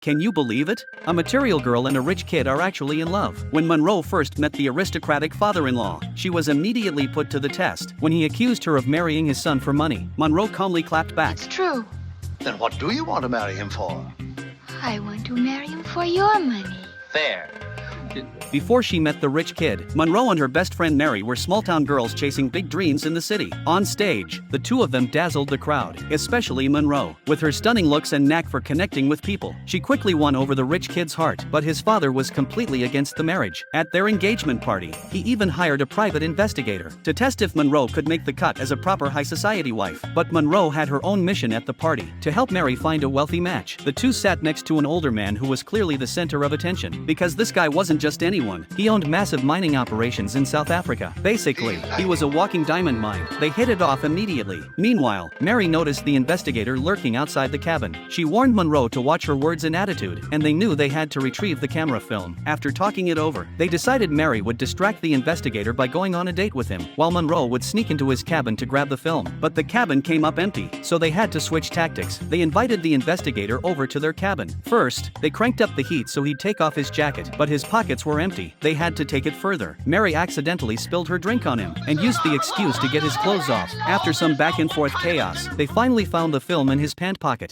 Can you believe it? A material girl and a rich kid are actually in love. When Monroe first met the aristocratic father-in-law, she was immediately put to the test. When he accused her of marrying his son for money, Monroe calmly clapped back. It's true. Then what do you want to marry him for? I want to marry him for your money. Fair. Before she met the rich kid, Monroe and her best friend Mary were small-town girls chasing big dreams in the city. On stage, the two of them dazzled the crowd, especially Monroe. With her stunning looks and knack for connecting with people, she quickly won over the rich kid's heart, but his father was completely against the marriage. At their engagement party, he even hired a private investigator to test if Monroe could make the cut as a proper high society wife. But Monroe had her own mission at the party, to help Mary find a wealthy match. The two sat next to an older man who was clearly the center of attention, because this guy wasn't just anyone. He owned massive mining operations in South Africa. Basically, he was a walking diamond mine. They hit it off immediately. Meanwhile, Mary noticed the investigator lurking outside the cabin. She warned Monroe to watch her words and attitude, and they knew they had to retrieve the camera film. After talking it over, they decided Mary would distract the investigator by going on a date with him, while Monroe would sneak into his cabin to grab the film. But the cabin came up empty, so they had to switch tactics. They invited the investigator over to their cabin. First, they cranked up the heat so he'd take off his jacket, but his pockets were empty. They had to take it further. Mary accidentally spilled her drink on him, and used the excuse to get his clothes off. After some back and forth chaos, they finally found the film in his pant pocket.